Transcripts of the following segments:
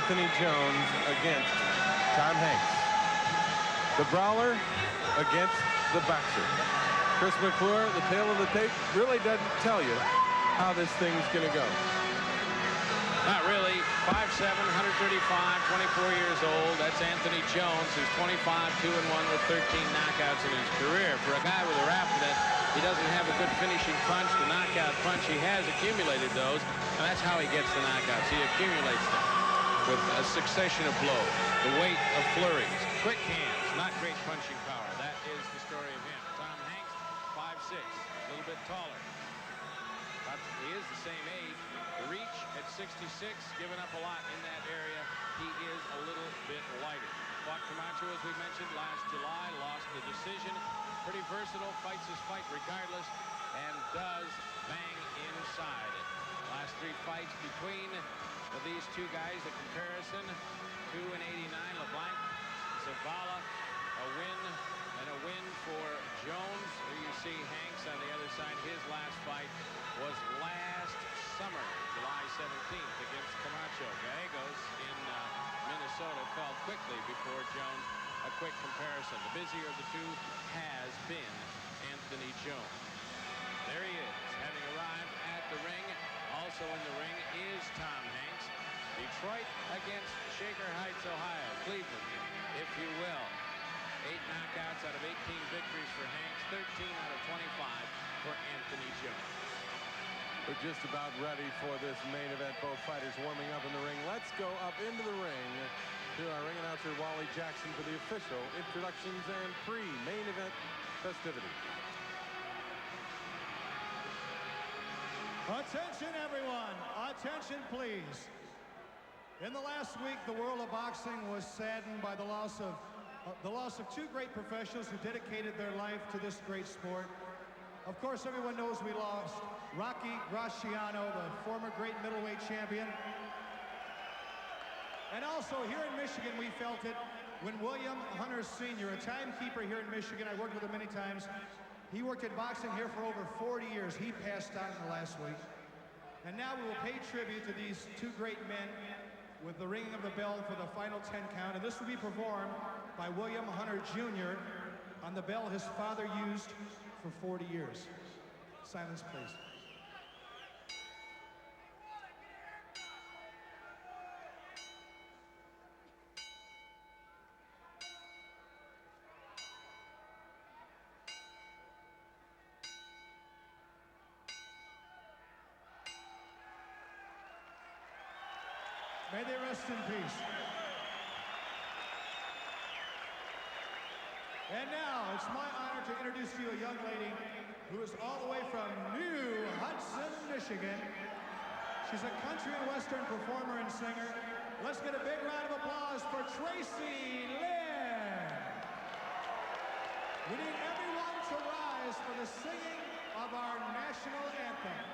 Anthony Jones against Tom Hanks. The brawler against the boxer. Chris McClure, the tale of the tape really doesn't tell you how this thing's going to go. Not really. 5'7", 135, 24 years old. That's Anthony Jones, who's 25, 2-1 with 13 knockouts in his career. For a guy with a rap that he doesn't have a good finishing punch, the knockout punch, he has accumulated those, and that's how he gets the knockouts. He accumulates them with a succession of blows, the weight of flurries, quick hands, not great punching power. That is the story of him. Tom Hanks, 5'6", a little bit taller. But he is the same age. The reach at 66, giving up a lot in that area. He is a little bit lighter. Fought Camacho, as we mentioned, last July. Lost the decision. Pretty versatile. Fights his fight regardless. And does bang inside it. Last 3 fights between these two guys. The comparison, 2 and 89. LeBlanc, Zavala, a win and a win for Jones. Here you see Hanks on the other side. His last fight was last summer, July 17th, against Camacho. Gallegos in Minnesota fell quickly before Jones. A quick comparison. The busier of the two has been Anthony Jones. There he is, having arrived at the ring. Also in the ring is Tom Hanks. Detroit against Shaker Heights, Ohio. Cleveland, if you will. 8 knockouts out of 18 victories for Hanks. 13 out of 25 for Anthony Jones. We're just about ready for this main event. Both fighters warming up in the ring. Let's go up into the ring to our ring announcer, Wally Jackson, for the official introductions and pre-main event festivities. Attention, everyone. Attention, please. In the last week, the world of boxing was saddened by the loss of 2 great professionals who dedicated their life to this great sport. Of course, everyone knows we lost Rocky Graciano, the former great middleweight champion. And also here in Michigan, we felt it when William Hunter Sr., a timekeeper here in Michigan, I worked with him many times. He worked at boxing here for over 40 years. He passed on in the last week. And now we will pay tribute to these 2 great men with the ringing of the bell for the final 10 count. And this will be performed by William Hunter Jr. on the bell his father used for 40 years. Silence, please. May they rest in peace. And now, it's my honor to introduce to you a young lady who is all the way from New Hudson, Michigan. She's a country and western performer and singer. Let's get a big round of applause for Tracy Lynn. We need everyone to rise for the singing of our national anthem.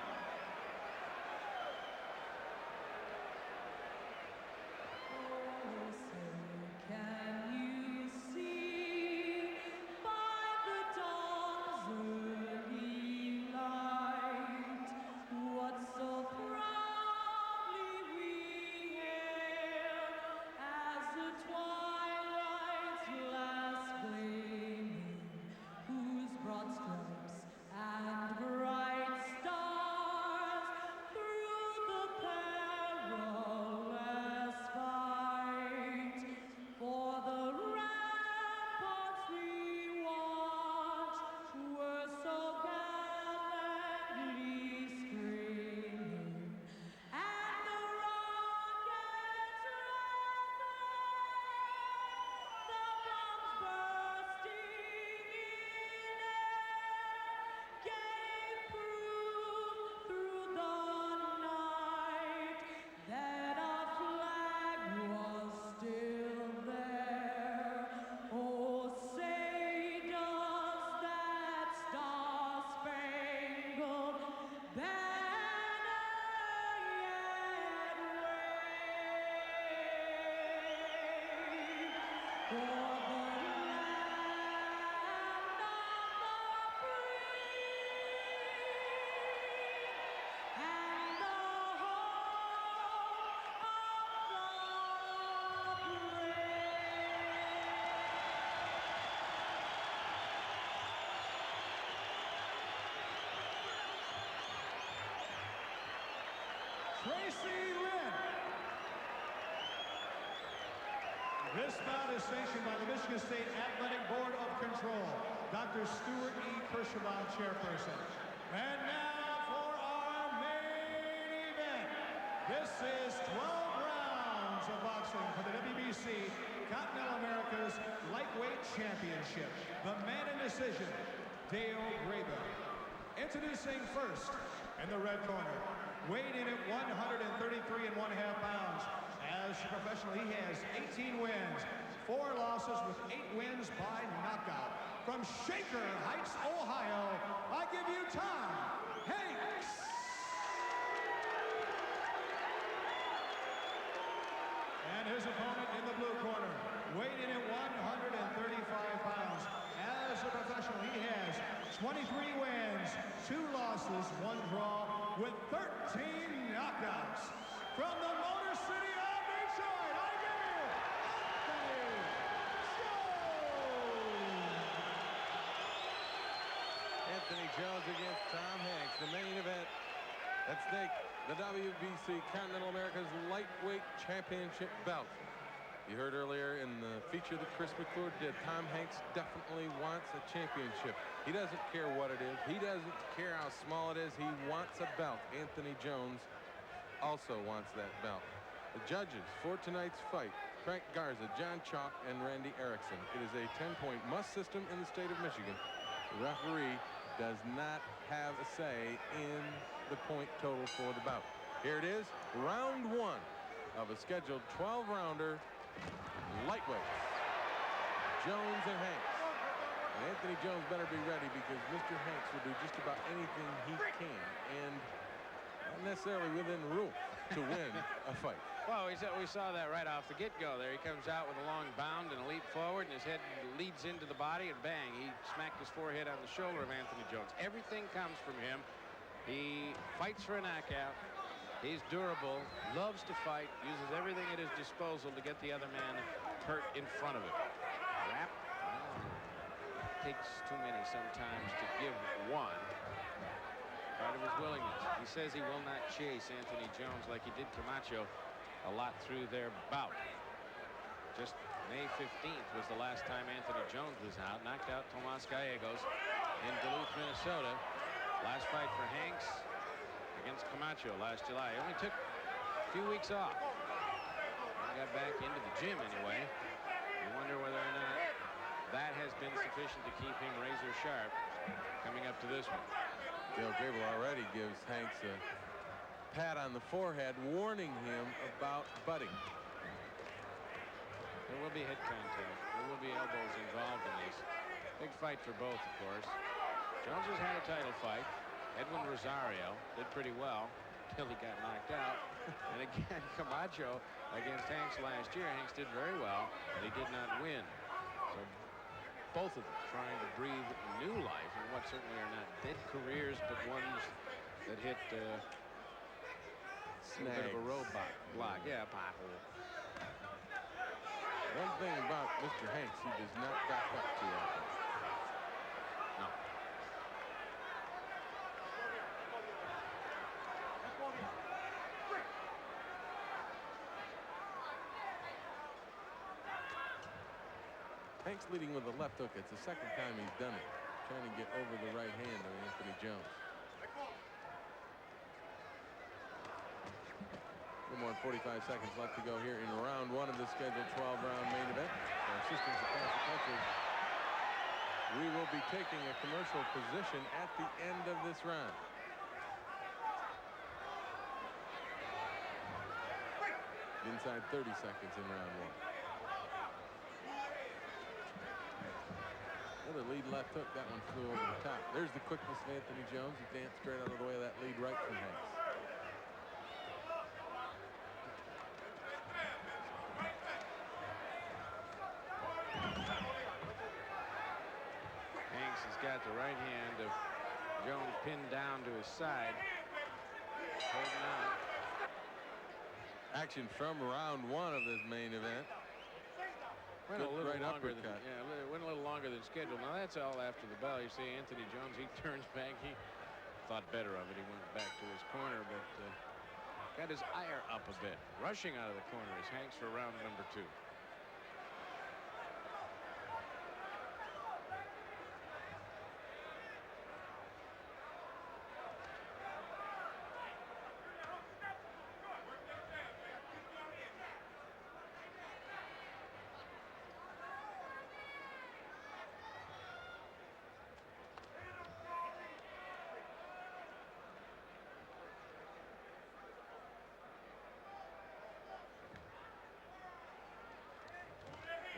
Lynn. This bout is sanctioned by the Michigan State Athletic Board of Control. Dr. Stuart E. Kirschenbaum, chairperson. And now for our main event. This is 12 rounds of boxing for the WBC Continental America's Lightweight Championship. The man in decision, Dale Graber. Introducing first in the red corner, weighed in at 133 1/2 pounds. As a professional, he has 18 wins, 4 losses with 8 wins by knockout. From Shaker Heights, Ohio, I give you Tom Hanks. And his opponent in the blue corner, weighed in at 135 pounds. As a professional, he has 23 wins, 2 losses, 1 draw, with 13 knockouts. From the Motor City of Detroit, I give you Anthony Jones against Tom Hanks. The main event at stake, the WBC Continental America's Lightweight Championship belt. You heard earlier in the feature that Chris McClure did, Tom Hanks definitely wants a championship. He doesn't care what it is. He doesn't care how small it is. He wants a belt. Anthony Jones also wants that belt. The judges for tonight's fight, Frank Garza, John Chalk, and Randy Erickson. It is a 10-point must system in the state of Michigan. The referee does not have a say in the point total for the bout. Here it is, round 1 of a scheduled 12-rounder lightweight. Jones and Hanks. And Anthony Jones better be ready because Mr. Hanks will do just about anything he can, and not necessarily within the rules, to win a fight. Well, we saw that right off the get-go there. He comes out with a long bound and a leap forward, and his head leads into the body, and bang, he smacked his forehead on the shoulder of Anthony Jones. Everything comes from him. He fights for a knockout. He's durable, loves to fight, uses everything at his disposal to get the other man hurt in front of him. Wrap. Takes too many sometimes to give one. Part of his willingness. He says he will not chase Anthony Jones like he did Camacho a lot through their bout. Just May 15th was the last time Anthony Jones was out. Knocked out Tomas Gallegos in Duluth, Minnesota. Last fight for Hanks against Camacho last July. He only took a few weeks off. He got back into the gym anyway. You wonder whether or not that has been sufficient to keep him razor sharp coming up to this one. Dale Graber already gives Hanks a pat on the forehead, warning him about butting. There will be head contact. There will be elbows involved in this. Big fight for both, of course. Jones has had a title fight. Edwin Rosario did pretty well until he got knocked out. And again, Camacho against Hanks last year. Hanks did very well, but he did not win. So both of them trying to breathe new life in what certainly are not dead careers, but ones that hit a bit of a roadblock. Yeah, pothole. One thing about Mr. Hanks, he does not back up too often. No. Hanks leading with a left hook. It's the second time he's done it. Trying to get over the right hand of Anthony Jones. A little more than 45 seconds left to go here in round 1 of the scheduled 12-round main event. For our systems across the country, we will be taking a commercial position at the end of this round. Inside 30 seconds in round 1. Another lead left hook. That one flew over the top. There's the quickness of Anthony Jones. He danced straight out of the way of that lead right from Hanks. Hanks has got the right hand of Jones pinned down to his side. Holding on. Action from round 1 of this main event. Went a little right longer uppercut. went a little longer than scheduled. Now that's all after the bell. You see Anthony Jones, he turns back. He thought better of it. He went back to his corner, but got his ire up a bit. Rushing out of the corner is Hanks for round number 2.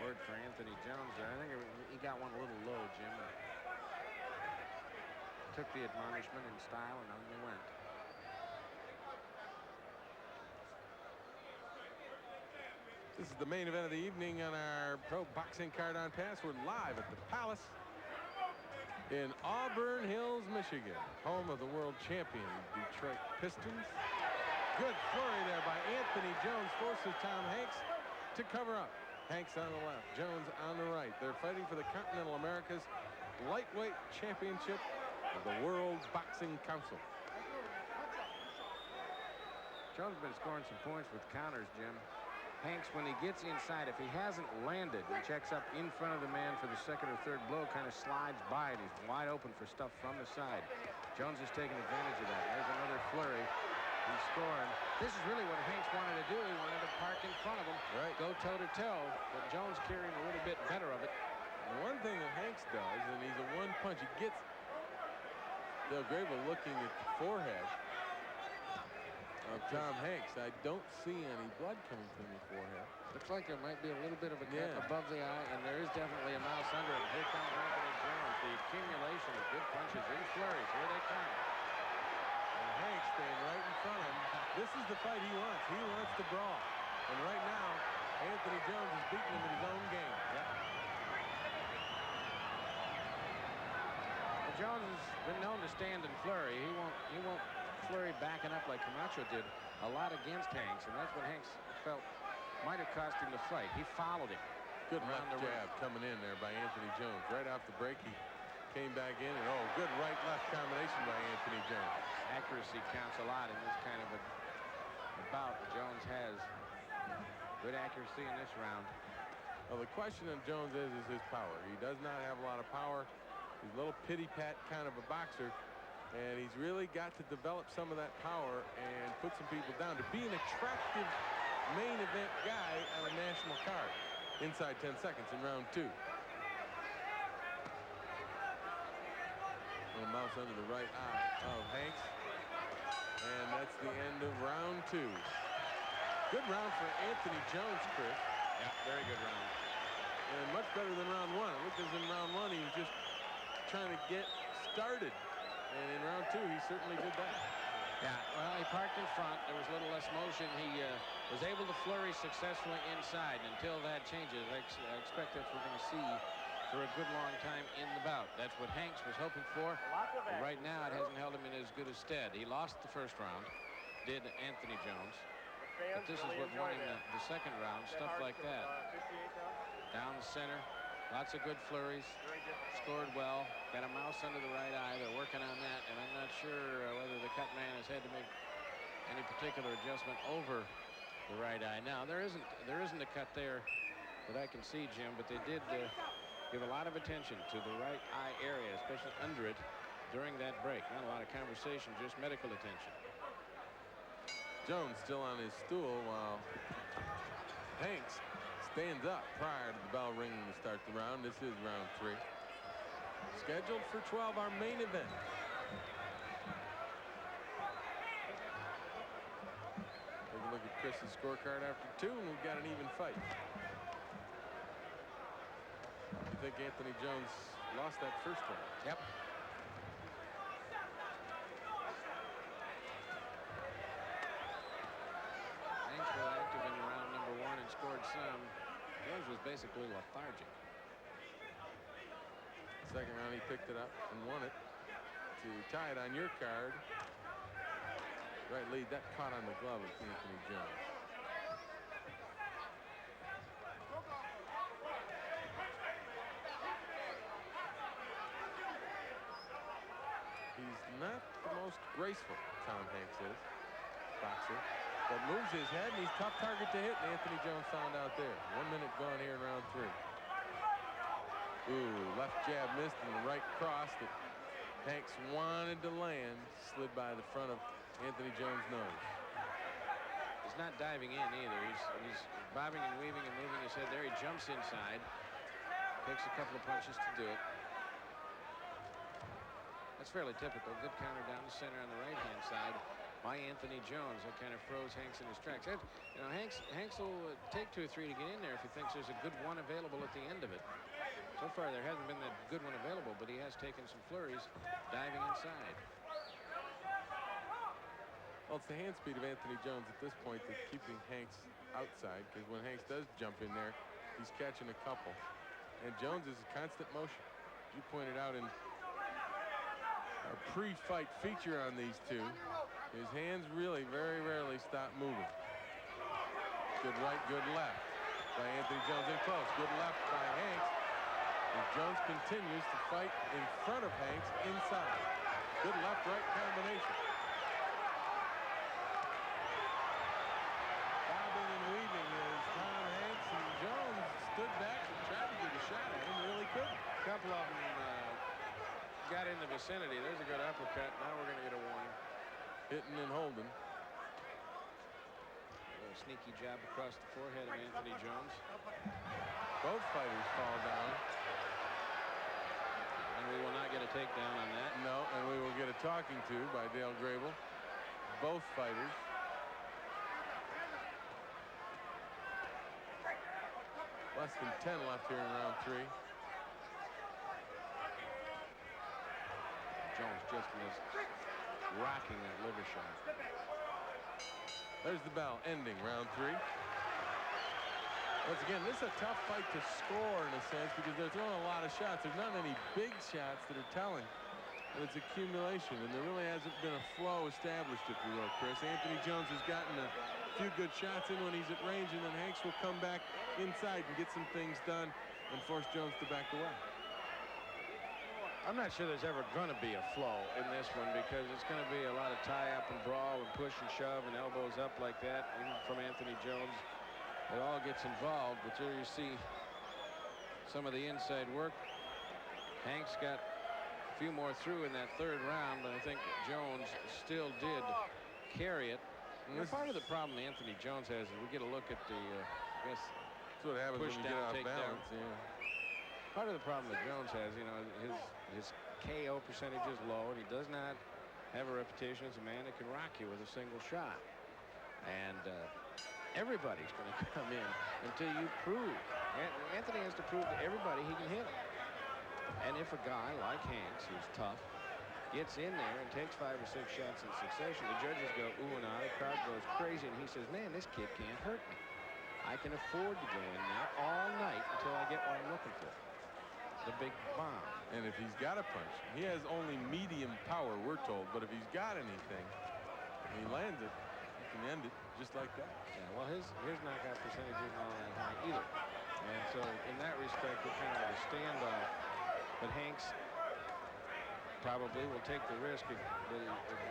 Word for Anthony Jones there. I think he got one a little low, Jim. Took the admonishment in style, and on they went. This is the main event of the evening on our Pro Boxing Card on Pass. We're live at the Palace in Auburn Hills, Michigan, home of the world champion Detroit Pistons. Good flurry there by Anthony Jones, forces Tom Hanks to cover up. Hanks on the left, Jones on the right. They're fighting for the Continental Americas lightweight championship of the World Boxing Council. Jones has been scoring some points with counters, Jim. Hanks, when he gets inside, if he hasn't landed and checks up in front of the man for the second or third blow, kind of slides by it. He's wide open for stuff from the side. Jones is taking advantage of that. There's another flurry. He's scoring. This is really what Hanks wanted to do. He wanted to park in front of him, right, go toe-to-toe, but Jones carrying a little bit better of it. And one thing that Hanks does, and he's a one-punch, he gets Del Grable looking at the forehead of Tom Hanks. I don't see any blood coming from the forehead. Looks like there might be a little bit of a cut above the eye, and there is definitely a mouse under it. Here comes Anthony Jones. The accumulation of good punches in flurries. Here they come. Hanks staying right in front of him. This is the fight he wants. He wants to brawl. And right now, Anthony Jones is beating him in his own game. Yep. Well, Jones has been known to stand and flurry. He won't flurry backing up like Camacho did a lot against Hanks, and that's what Hanks felt might have cost him the fight. He followed him. Good left jab coming in there by Anthony Jones. Right off the break, he came back in, and good right-left combination by Anthony Jones. Accuracy counts a lot in this kind of a bout. Jones has good accuracy in this round. Well, the question on Jones is his power. He does not have a lot of power. He's a little pity-pat kind of a boxer, and he's really got to develop some of that power and put some people down to be an attractive main event guy on a national card. Inside 10 seconds in round 2. Little mouse under the right eye of Hanks. And that's the end of round 2. Good round for Anthony Jones, Chris. Yeah, very good round. And much better than round 1. It looked as in round 1 he was just trying to get started. And in round 2 he certainly did that. Yeah, well, he parked in front. There was a little less motion. He was able to flurry successfully inside. Until that changes, I expect that's what we're going to see for a good long time in the bout. That's what Hanks was hoping for. But right now, it hasn't held him in as good a stead. He lost the first round, did Anthony Jones. But this is what won him the second round, stuff like that. Down the center, lots of good flurries, scored well, got a mouse under the right eye. They're working on that, and I'm not sure whether the cut man has had to make any particular adjustment over the right eye. Now, there isn't a cut there that I can see, Jim, but they did give a lot of attention to the right eye area, especially under it during that break. Not a lot of conversation, just medical attention. Jones still on his stool while Hanks stands up prior to the bell ringing to start the round. This is round 3. Scheduled for 12, our main event. Take a look at Chris's scorecard after 2, and we've got an even fight. You think Anthony Jones lost that first round? Yep. Hanks was active in round number 1 and scored some. Jones was basically lethargic. Second round, he picked it up and won it to tie it on your card. Right lead, that caught on the glove of Anthony Jones. He's not the most graceful, Tom Hanks is, boxer. but moves his head, and he's tough target to hit, and Anthony Jones found out there. 1 minute gone here in round 3. Ooh, left jab missed, and the right cross that Hanks wanted to land slid by the front of Anthony Jones' nose. He's not diving in either. He's bobbing and weaving and moving his head there. He jumps inside, takes a couple of punches to do it. That's fairly typical. Good counter down the center on the right-hand side by Anthony Jones. That kind of froze Hanks in his tracks. You know, Hanks will take 2 or 3 to get in there if he thinks there's a good one available at the end of it. So far, there hasn't been that good one available, but he has taken some flurries diving inside. Well, it's the hand speed of Anthony Jones at this point that's keeping Hanks outside, because when Hanks does jump in there, he's catching a couple. And Jones is a constant motion. You pointed out in our pre-fight feature on these two, his hands really very rarely stop moving. Good right, good left by Anthony Jones in close. Good left by Hanks. As Jones continues to fight in front of Hanks inside. Good left-right combination. Bobbing and weaving as Tom Hanks and Jones stood back and tried to get a shot at him, really couldn't. A couple of them got in the vicinity. There's a good uppercut. Now we're going to get a warning. Hitting and holding. A sneaky jab across the forehead of Anthony Jones. Both fighters fall down. And we will not get a takedown on that. No, and we will get a talking to by Dale Grable. Both fighters. Less than 10 left here in round 3. Jones just missed rocking that liver shot. There's the bell, ending round 3. Once again, this is a tough fight to score in a sense because they're throwing a lot of shots. There's not any big shots that are telling. But it's accumulation, and there really hasn't been a flow established, if you will, Chris. Anthony Jones has gotten a few good shots in when he's at range, and then Hanks will come back inside and get some things done and force Jones to back away. I'm not sure there's ever going to be a flow in this one because it's going to be a lot of tie-up and brawl and push and shove and elbows up like that, even from Anthony Jones. It all gets involved, but there you see some of the inside work. Hanks got a few more through in that 3rd round, but I think Jones still did carry it. And part of the problem Anthony Jones has is we get a look at the, I guess, that's what happens when you get off balance. Yeah. Part of the problem that Jones has, you know, his KO percentage is low, and he does not have a reputation as a man that can rock you with a single shot. And everybody's going to come in until you prove. Anthony has to prove to everybody he can hit him. And if a guy like Hanks, who's tough, gets in there and takes 5 or 6 shots in succession, the judges go ooh and ah, the crowd goes crazy, and he says, man, this kid can't hurt me. I can afford to go in now all night until I get what I'm looking for. The big bomb. And if he's got a punch, he has only medium power, we're told, but if he's got anything, and he lands it, he can end it just like that. Yeah, well, his knockout percentage isn't all that high either. And so in that respect, we're kind of at a standoff. But Hanks probably will take the risk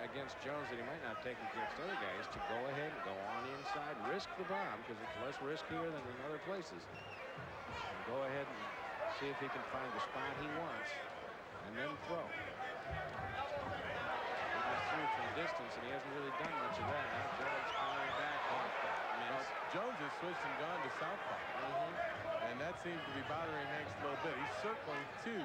against Jones that he might not take against other guys to go ahead and go on inside, risk the bomb because it's less riskier than in other places. And go ahead and see if he can find the spot he wants and then throw. He just threw from distance and he hasn't really done much of that. Now Jones coming back off that miss. Well, Jones has switched and gone to southpaw. And that seems to be bothering Hanks a little bit. He's circling to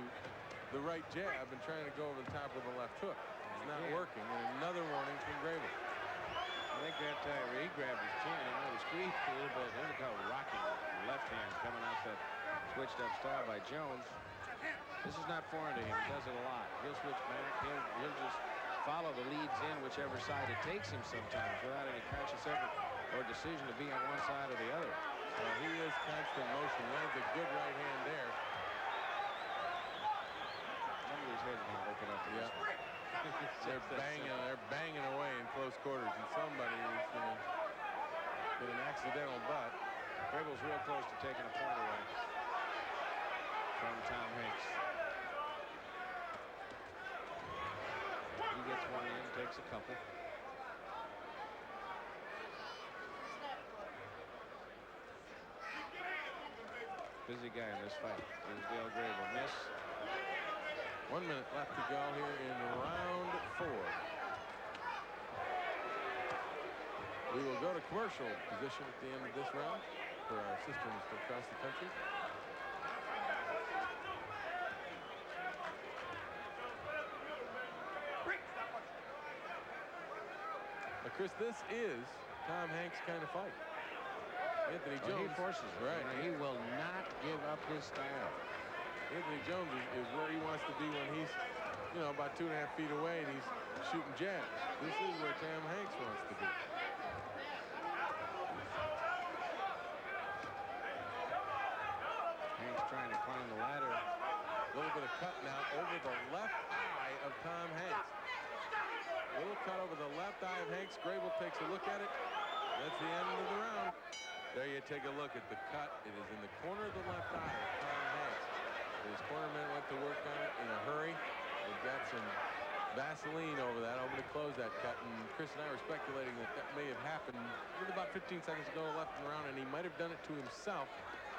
the right jab and trying to go over the top of the left hook. It's not working. And another warning from Grable. I think that where he grabbed his chin and really squeezed a little bit. Look how rocking left hand coming off that switched up style by Jones. This is not foreign to him. He does it a lot. He'll switch back. He'll just follow the leads in whichever side it takes him sometimes without any conscious effort or decision to be on one side or the other. He is constant motion. Lands a good right hand there. Somebody's head's going to open up to this one. They're banging away in close quarters, and somebody is going to get an accidental butt. Grable's real close to taking a point away from Tom Hanks. He gets one in, takes a couple. busy guy in this fight. There's Dale Grable. Miss. 1 minute left to go here in round 4. We will go to commercial position at the end of this round for our systems across the country. Now, Chris, this is Tom Hanks' kind of fight. Anthony Jones. He forces it. Right. He will not give up his style. Anthony Jones is where he wants to be when he's, you know, about 2.5 feet away and he's shooting jabs. This is where Tom Hanks wants to be. Hanks trying to climb the ladder. A little bit of cut now over the left eye of Tom Hanks. A little cut over the left eye of Hanks. Grable takes a look at it. That's the end of the round. There you take a look at the cut. It is in the corner of the left eye of Tom Hanks. His cornerman went to work on it in a hurry. He got some Vaseline over that, over to close that cut. And Chris and I were speculating that that may have happened with about 15 seconds to go left in the round, and he might have done it to himself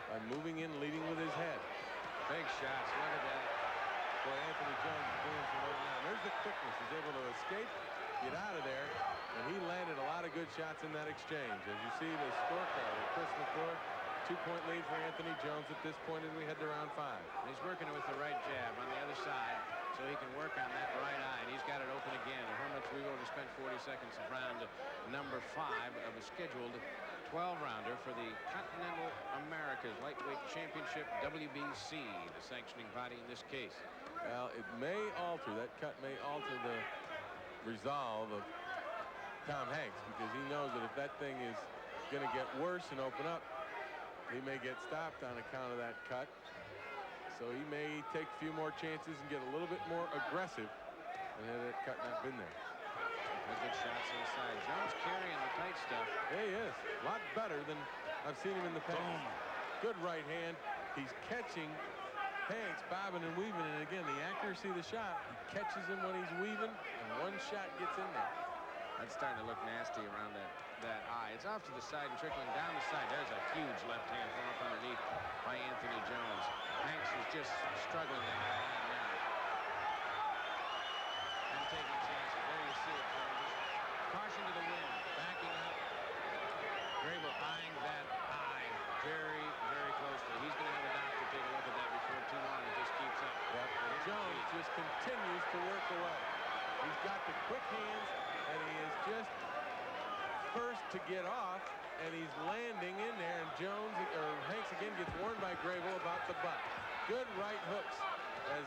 by moving in, leading with his head. Big shots. Look at that. Boy, Anthony Jones is doing some work now. There's the quickness. He's able to escape, get out of there, and he landed a lot of good shots in that exchange. As you see the scorecard of Chris McClure, 2-point lead for Anthony Jones at this point as we head to round 5. He's working with the right jab on the other side so he can work on that right eye, and he's got it open again. Hermits, we've already spent 40 seconds of round number 5 of a scheduled 12-rounder for the Continental Americas Lightweight Championship, WBC, the sanctioning body in this case. Well, it may alter, that cut may alter the resolve of Tom Hanks, because he knows that if that thing is going to get worse and open up, he may get stopped on account of that cut. So he may take a few more chances and get a little bit more aggressive and had that cut not been there. Good shots inside. Jones carrying the tight stuff. Yeah, he is. A lot better than I've seen him in the past. Boom. Good right hand. He's catching Hanks bobbing and weaving, and again, the accuracy of the shot, he catches him when he's weaving, and one shot gets in there. That's starting to look nasty around that eye. It's off to the side and trickling down the side. There's a huge left hand from up underneath by Anthony Jones. Hanks is just struggling in that hand now. And taking chances. There you see it, Jones. Caution to the wind. Backing up. Grable eyeing that eye very, very closely. He's going to have a doctor take a look at that before too long. It just keeps up. Yep. Jones just continues to work away. He's got the quick hands, and he is just first to get off, and he's landing in there, and Hanks again gets warned by Grable about the butt. Good right hooks, as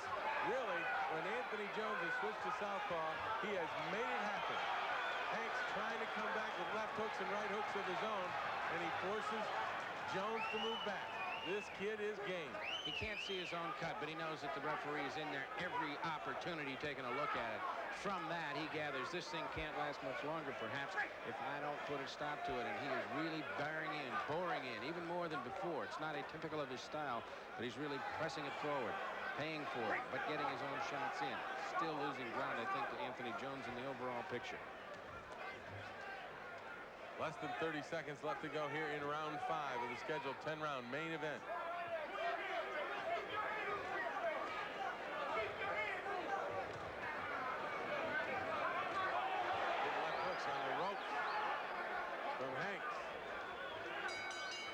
really, when Anthony Jones has switched to southpaw, he has made it happen. Hanks trying to come back with left hooks and right hooks of his own, and he forces Jones to move back. This kid is game. He can't see his own cut, but he knows that the referee is in there every opportunity taking a look at it. From that, he gathers this thing can't last much longer, perhaps, if I don't put a stop to it. And he is really bearing in, boring in, even more than before. It's not atypical of his style, but he's really pressing it forward, paying for it, but getting his own shots in. Still losing ground, I think, to Anthony Jones in the overall picture. Less than 30 seconds left to go here in round 5 of the scheduled 10-round main event.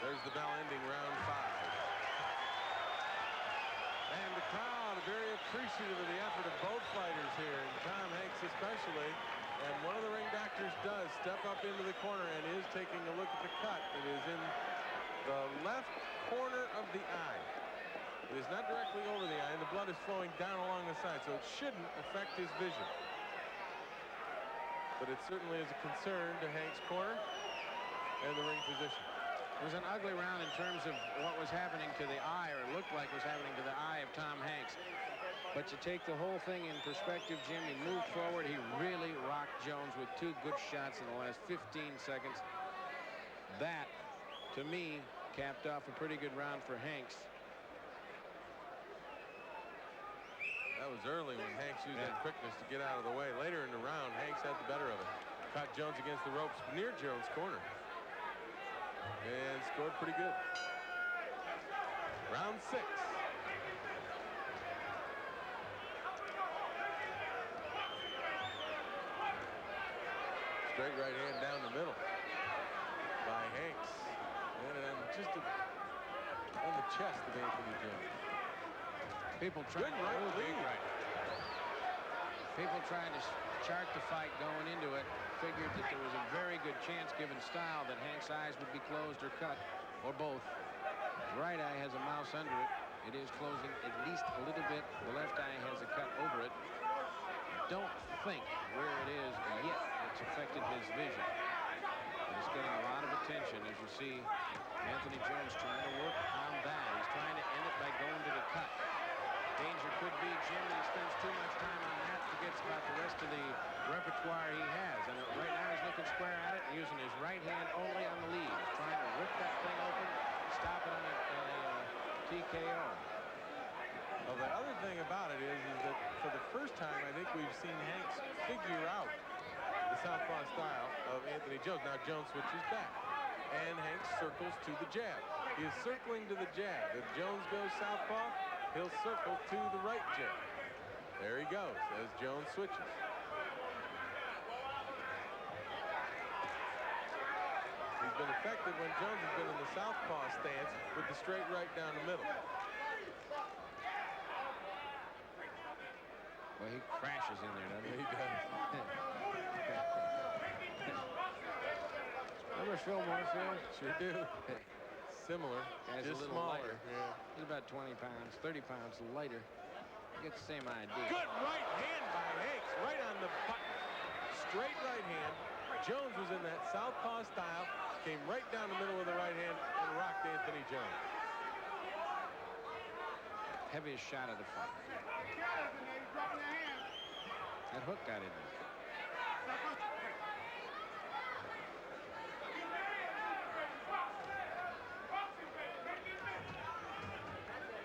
There's the bell ending round 5. And the crowd very appreciative of the effort of both fighters here, and Tom Hanks especially. And one of the ring doctors does step up into the corner and is taking a look at the cut. It is in the left corner of the eye. It is not directly over the eye, and the blood is flowing down along the side, so it shouldn't affect his vision. But it certainly is a concern to Hanks' corner and the ring physician. It was an ugly round in terms of what was happening to the eye, or it looked like was happening to the eye of Tom Hanks. But you take the whole thing in perspective, Jim. He moved forward. He really rocked Jones with 2 good shots in the last 15 seconds. That, to me, capped off a pretty good round for Hanks. That was early when Hanks used that quickness to get out of the way. Later in the round, Hanks had the better of it. Caught Jones against the ropes near Jones' corner. And scored pretty good. Round 6. Straight right hand down the middle by Hanks. And then just on the chest of Anthony Jones. People trying to chart the fight going into it figured that there was a very good chance, given style, that Hank's eyes would be closed or cut, or both. His right eye has a mouse under it. It is closing at least a little bit. The left eye has a cut over it. Don't think where it is yet it's affected his vision. But it's getting a lot of attention, as you see Anthony Jones trying to work on that. He's trying to end it by going to the cut. Danger could be, Jim, that he spends too much time on that, forgets about the rest of the repertoire he has. And right now he's looking square at it and using his right hand only on the lead. He's trying to rip that thing open, stop it on a TKO. Well, the other thing about it is that for the first time, I think we've seen Hanks figure out the southpaw style of Anthony Jones. Now Jones switches back, and Hanks circles to the jab. He is circling to the jab. If Jones goes southpaw, he'll circle to the right jab. There he goes as Jones switches. He's been effective when Jones has been in the southpaw stance with the straight right down the middle. Well, he crashes in there, doesn't he? He does. Remember Fillmore, Phil? Sure do. Similar, Guy's just a little smaller. lighter. Yeah. He's about 20 pounds, 30 pounds lighter. You get the same idea. Good right hand by Hanks, right on the button. Straight right hand. Jones was in that southpaw style, came right down the middle with the right hand and rocked Anthony Jones. Heaviest shot of the fight. That hook got in there.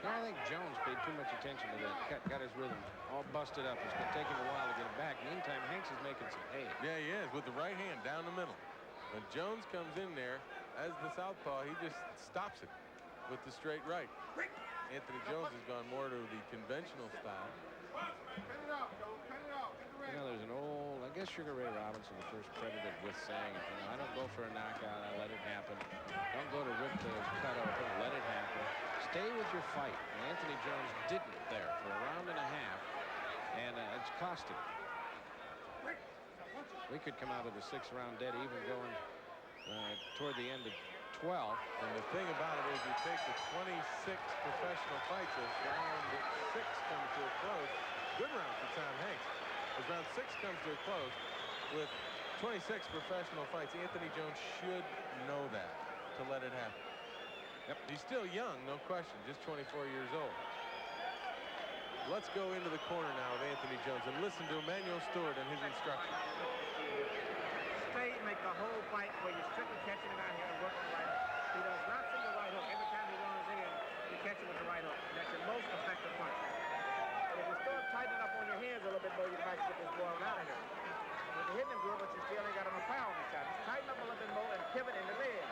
Yeah, I think Jones paid too much attention to that cut, got his rhythm all busted up. It's going to take him a while to get it back. Meantime, Hanks is making some hay. Yeah, he is, with the right hand down the middle. When Jones comes in there as the southpaw, he just stops it with the straight right. Anthony Jones has gone more to the conventional style. You know, there's an old, I guess Sugar Ray Robinson, the first credited with saying, you know, I don't go for a knockout, I let it happen. Don't go to rip the cut open, let it happen. Stay with your fight. And Anthony Jones didn't there for a round and a half, and it's cost him. We could come out of the 6th round dead even going toward the end of 12. And the thing about it is you take the 26 professional fights as round 6 comes to a close. Good round for Tom Hanks. As round 6 comes to a close with 26 professional fights, Anthony Jones should know that to let it happen. Yep. He's still young, no question, just 24 years old. Let's go into the corner now with Anthony Jones and listen to Emmanuel Stewart and his instructions. Stay, make the whole fight where you're strictly catching him out here and working the right hook. He does not see the right hook. Every time he runs in, you catch him with the right hook. That's your most effective punch. And if you start tightening up on your hands a little bit more, you might get this boy out of here. When you're hitting him good, but you still ain't got him a power on the shot. Just tighten up a little bit more and pivot in the leg.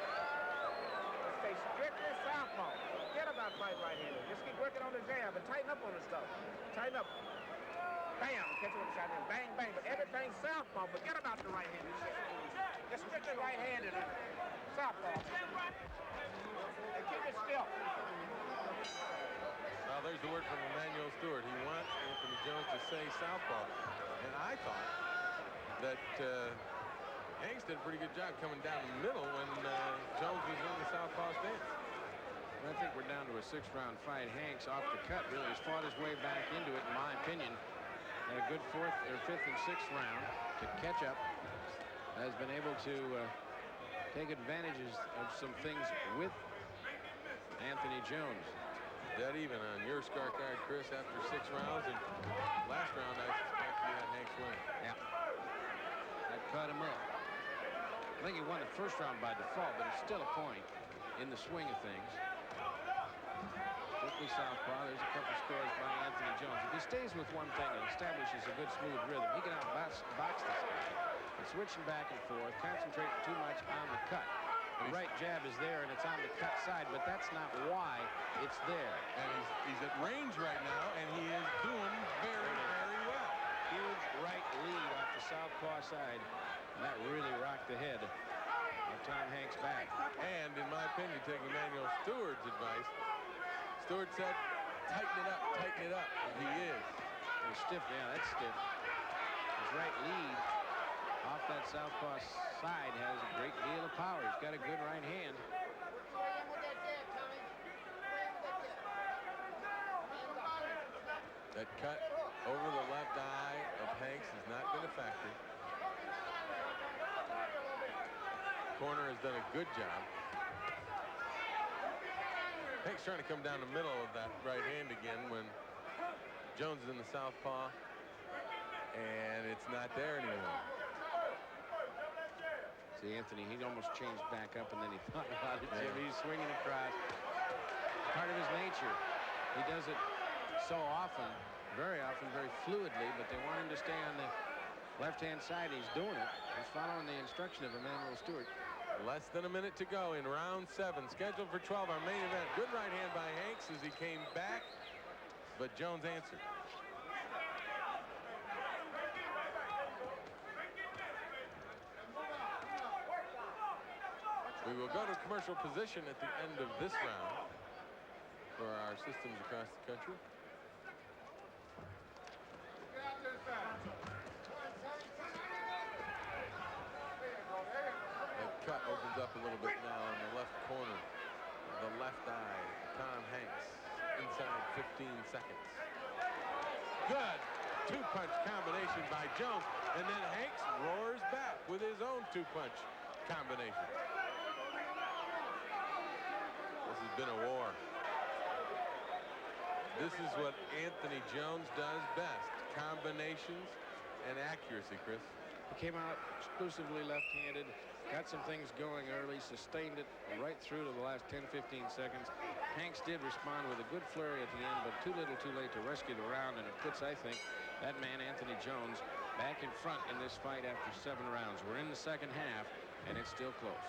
Stay strictly southpaw. Forget about fighting right-handed. Just keep working on the jab and tighten up on the stuff. Tighten up. Bam! Catch him with the shot. And bang, bang. But everything southpaw. Forget about the right-handed shit. Just strictly right-handed. Southpaw. And keep it still. Well, there's the word from Emmanuel Stewart. He wants Anthony Jones to say southpaw. And I thought that Hanks did a pretty good job coming down the middle when Jones was in the southpaw stance. I think we're down to a 6th round fight. Hanks off the cut really has fought his way back into it, in my opinion. And a good 4th or 5th and 6th round to catch up. Has been able to take advantages of some things with Anthony Jones. Dead even on your scorecard, Chris, after 6 rounds. And last round, I suspect you had Hanks winning. Yeah. That cut him up. I think he won the 1st round by default, but it's still a point in the swing of things. Strictly southpaw. There's a couple scores by Anthony Jones. If he stays with one thing and establishes a good smooth rhythm, he can outbox this guy. And switching back and forth, concentrating too much on the cut. The right jab is there, and it's on the cut side, but that's not why it's there. And he's at range right now, and he is doing very, very well. Huge right lead off the southpaw side, and that really rocked the head of Tom Hanks back. And in my opinion, taking Emanuel Stewart's advice, Stewart said, tighten it up, tighten it up. And he is. And stiff, yeah, that's stiff. His right lead off that southpaw side has a great deal of power. He's got a good right hand. That cut over the left eye of Hanks has not been a factor. Corner has done a good job. Hanks trying to come down the middle of that right hand again when Jones is in the southpaw, and it's not there anymore. See, Anthony, he almost changed back up, and then he thought about it. Yeah. He's swinging across. Part of his nature. He does it so often, very fluidly, but they want him to stay on the left-hand side. He's doing it. He's following the instruction of Emanuel Stewart. Less than a minute to go in round 7. Scheduled for 12, our main event. Good right hand by Hanks as he came back, but Jones answered. We will go to commercial position at the end of this round for our systems across the country. The cut opens up a little bit now in the left corner. The left eye, Tom Hanks, inside 15 seconds. Good two-punch combination by Jones, and then Hanks roars back with his own two-punch combination. This has been a war. This is what Anthony Jones does best. Combinations and accuracy, Chris. He came out exclusively left-handed, got some things going early, sustained it right through to the last 10-15 seconds. Hanks did respond with a good flurry at the end, but too little too late to rescue the round, and it puts, I think, that man, Anthony Jones, back in front in this fight after 7 rounds. We're in the second half, and it's still close.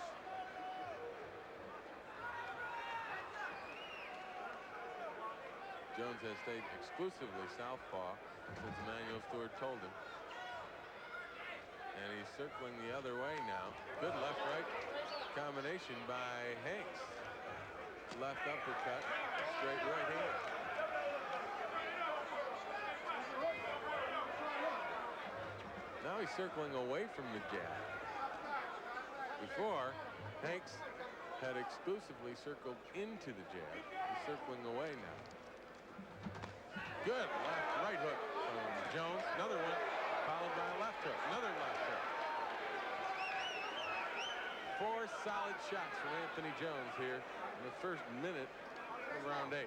Jones has stayed exclusively southpaw since Emanuel Stewart told him. And he's circling the other way now. Good left-right combination by Hanks. Left uppercut, straight right hand. Now he's circling away from the jab. Before, Hanks had exclusively circled into the jab. He's circling away now. Good right hook from Jones. Another one, followed by a left hook. Another left hook. 4 solid shots from Anthony Jones here in the first minute of round 8.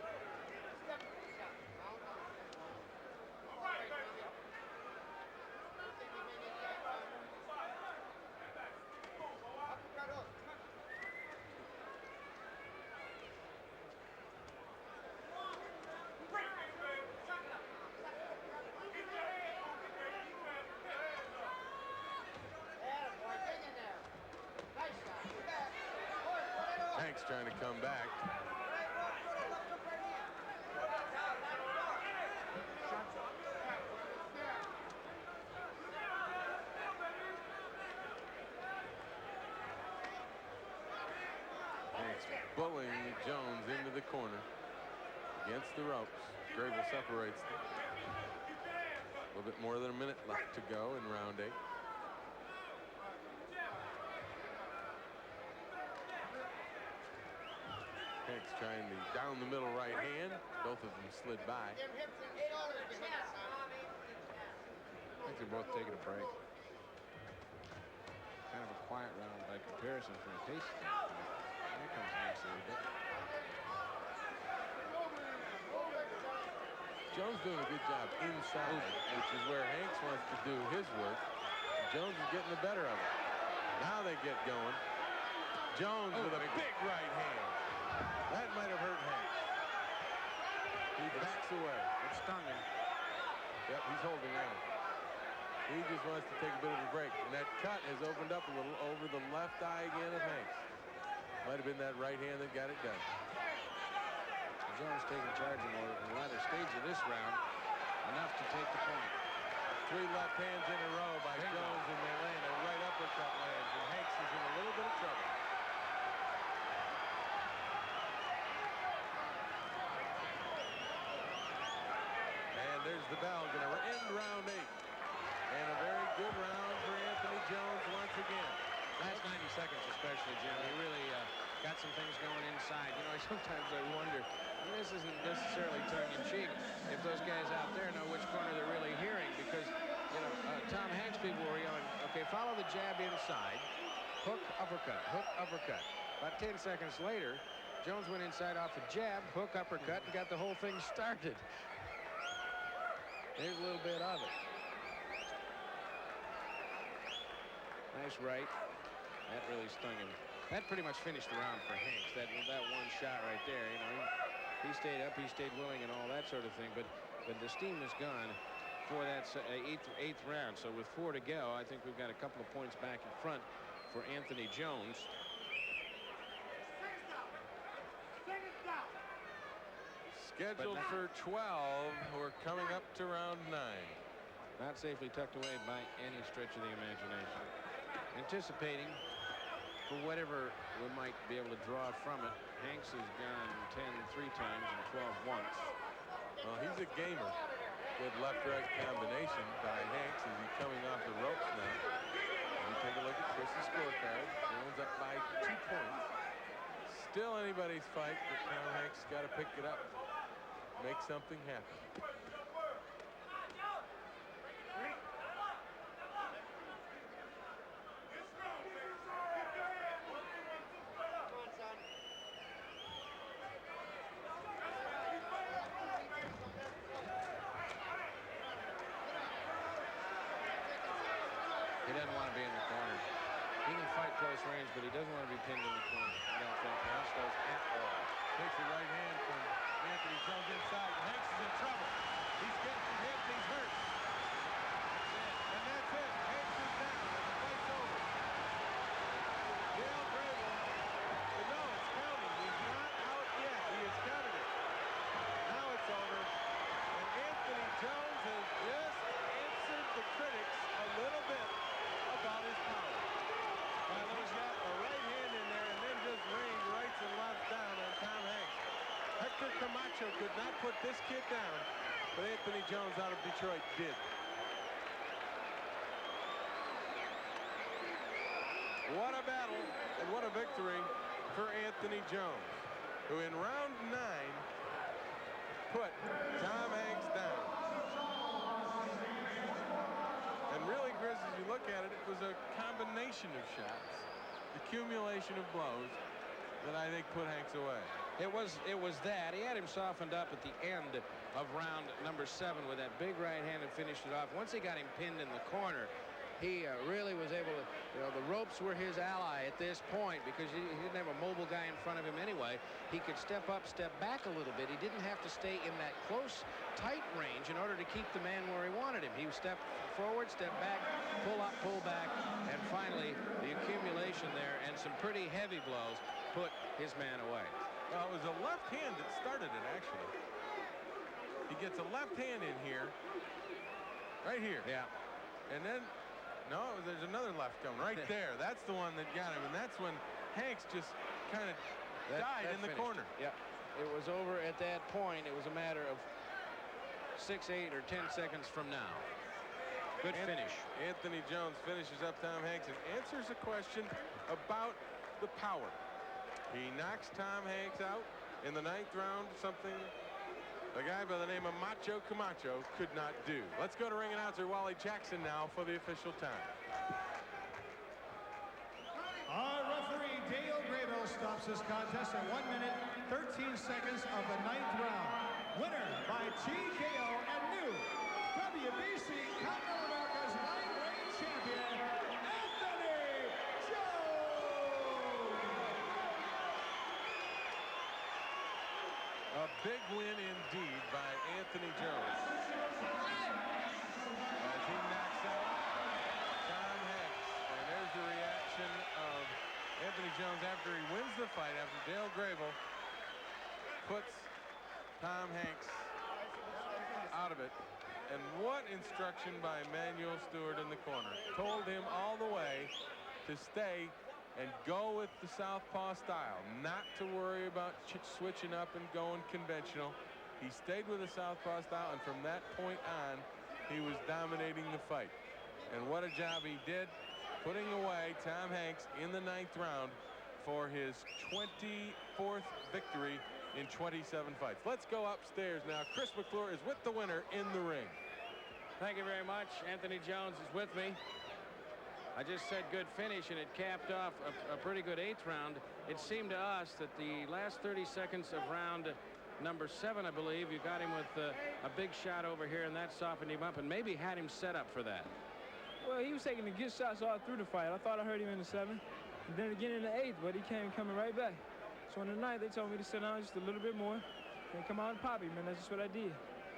Hanks trying to come back. Hanks bullying Jones into the corner against the ropes. Grable separates them. A little bit more than a minute left to go in round 8. Hanks trying the down the middle right hand. Both of them slid by. I think they're both taking a break. Kind of a quiet round by comparison from a pace standpoint. Here comes Hanks a little bit. Jones doing a good job inside, which is where Hanks wants to do his work. Jones is getting the better of it. Now they get going. Jones with a big right hand. That might have hurt Hanks. He backs away. It stung him. Yep, he's holding on. He just wants to take a bit of a break. And that cut has opened up a little over the left eye again of Hanks. Might have been that right hand that got it done. Jones taking charge in the latter stage of this round. Enough to take the point. 3 left hands in a row by Jones, and they land a right uppercut lands, and Hanks is in a little bit of trouble. And there's the bell, going to end round 8. And a very good round for Anthony Jones once again. Last 90 seconds especially, Jim. He really got some things going inside. You know, sometimes I wonder, and this isn't necessarily tongue-in-cheek, if those guys out there know which corner they're really hearing, because, you know, Tom Hanks people were yelling, okay, follow the jab inside, hook, uppercut, hook, uppercut. About 10 seconds later, Jones went inside off a jab, hook, uppercut, and got the whole thing started. There's a little bit of it. Nice right. That really stung him. That pretty much finished the round for Hanks. That one shot right there. You know, he stayed up, he stayed willing, and all that sort of thing. But the steam is gone for that eighth round. So with 4 to go, I think we've got a couple of points back in front for Anthony Jones. Scheduled for 12. We're coming up to round 9. Not safely tucked away by any stretch of the imagination. Anticipating for whatever we might be able to draw from it. Hanks has gone 10 3 times and 12 once. Well, he's a gamer. Good left-right combination by Hanks as he's coming off the ropes now. And you take a look at Chris's scorecard. Jones up by 2 points. Still anybody's fight, but Tom Hanks got to pick it up. Make something happen. He doesn't want to be in the corner. He can fight close range, but he doesn't want to be pinned in the corner. I don't think Hanks does at all. Takes the right hand from Anthony Jones inside. Hanks is in trouble. He's getting hit and he's hurt. And that's it. Hanks is down and the fight's over. Dale Grable. No, it's counting. He's not out yet. He has counted it. Now it's over. And Anthony Jones has just answered the critics a little bit about his power. He's got a right hand in there and then just rained rights and lefts down on Tom Hanks. Hector Camacho could not put this kid down, but Anthony Jones out of Detroit did. What a battle and what a victory for Anthony Jones, who in round 9 put Tom Hanks down. And really, Chris, as you look at it, it was a combination of shots, accumulation of blows that I think put Hanks away. It was that. He had him softened up at the end of round number 7 with that big right hand and finished it off. Once he got him pinned in the corner, he really was able to, you know, the ropes were his ally at this point because he didn't have a mobile guy in front of him anyway. He could step up, step back a little bit. He didn't have to stay in that close, tight range in order to keep the man where he wanted him. He would step forward, step back, pull up, pull back, and finally the accumulation there and some pretty heavy blows put his man away. Well, it was a left hand that started it, actually. He gets a left hand in here, right here. Yeah. And then, no, there's another left coming right there. That's the one that got him, and that's when Hanks just kind of died in the corner. Yeah, it was over at that point. It was a matter of 6, 8, or 10 seconds from now. Good finish. Anthony Jones finishes up Tom Hanks and answers a question about the power. He knocks Tom Hanks out in the 9th round, something a guy by the name of Macho Camacho could not do. Let's go to ring announcer Wally Jackson now for the official time. Our referee, Dale Grable, stops this contest at 1 minute, 13 seconds of the 9th round. Winner by TKO and new WBC Continental America's lightweight champion, Anthony Jones! A big win indeed by Anthony Jones as he knocks out Tom Hanks. And there's the reaction of Anthony Jones, after he wins the fight, after Dale Grable puts Tom Hanks out of it. And what instruction by Emanuel Stewart in the corner. Told him all the way to stay and go with the southpaw style, not to worry about switching up and going conventional. He stayed with the southpaw style, and from that point on, he was dominating the fight. And what a job he did, putting away Tom Hanks in the 9th round for his 24th victory in 27 fights. Let's go upstairs now. Chris McClure is with the winner in the ring. Thank you very much. Anthony Jones is with me. I just said good finish, and it capped off a pretty good 8th round. It seemed to us that the last 30 seconds of round number 7, I believe, you got him with a big shot over here, and that softened him up and maybe had him set up for that. Well, he was taking the good shots all through the fight. I thought I heard him in the 7th, and then again in the 8th, but he came coming right back. So in the 9th, they told me to sit down just a little bit more and come out and pop him, and that's just what I did.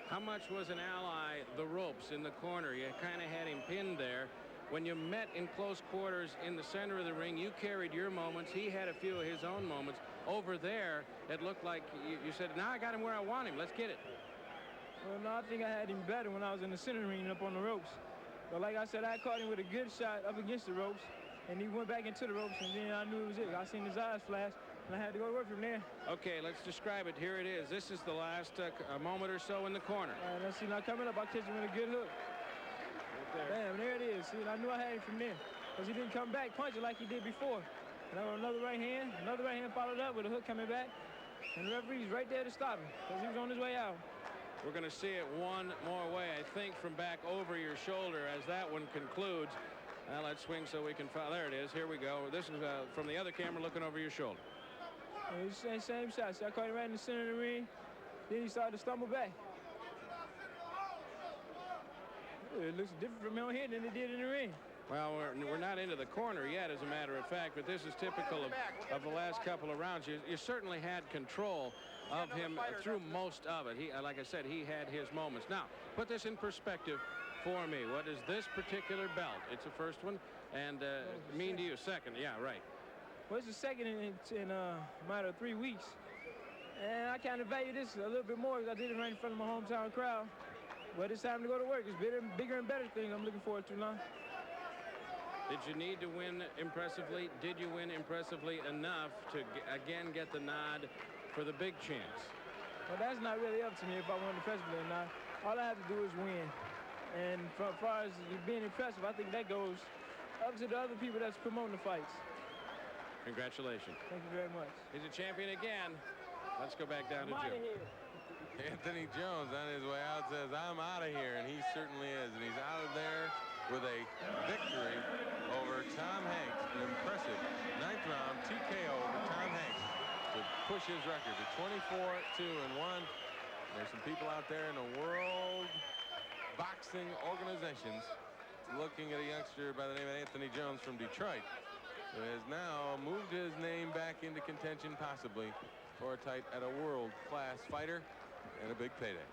How much was an ally the ropes in the corner? You kind of had him pinned there. When you met in close quarters in the center of the ring, you carried your moments. He had a few of his own moments. Over there, it looked like you said, now I got him where I want him. Let's get it. Well, no, I think I had him better when I was in the center ring up on the ropes. But like I said, I caught him with a good shot up against the ropes, and he went back into the ropes, and then I knew it was it. I seen his eyes flash, and I had to go to work from there. Okay, let's describe it. Here it is. This is the last moment or so in the corner. And I see now coming up, I catch him with a good hook. Bam, there it is. See, I knew I had him from there because he didn't come back punching like he did before. And another right hand followed up with a hook coming back. And the referee's right there to stop him because he was on his way out. We're going to see it one more way, I think, from back over your shoulder as that one concludes. Now let's swing so we can follow. There it is. Here we go. This is from the other camera looking over your shoulder. And it's the same shot. So I caught him right in the center of the ring. Then he started to stumble back. It looks different from out here than it did in the ring. Well, we're not into the corner yet, as a matter of fact, but this is typical of the last couple of rounds. You certainly had control of him through most of it. He, like I said, he had his moments. Now, put this in perspective for me. What is this particular belt? It's the first one, and mean to you? Second, yeah, right. Well, it's the second in a matter of 3 weeks. And I kind of value this a little bit more because I did it right in front of my hometown crowd. But it's time to go to work. It's bigger and better things I'm looking forward to now. Did you need to win impressively? Did you win impressively enough to, again, get the nod for the big chance? Well, that's not really up to me if I won impressively or not. All I have to do is win. And as far as being impressive, I think that goes up to the other people that's promoting the fights. Congratulations. Thank you very much. He's a champion again. Let's go back down to Jim. Anthony Jones on his way out says, I'm out of here, and he certainly is. And he's out of there with a victory over Tom Hanks, an impressive 9th round TKO over Tom Hanks to push his record to 24-2-1. There's some people out there in the world boxing organizations looking at a youngster by the name of Anthony Jones from Detroit, who has now moved his name back into contention, possibly for a title at a world-class fighter and a big payday.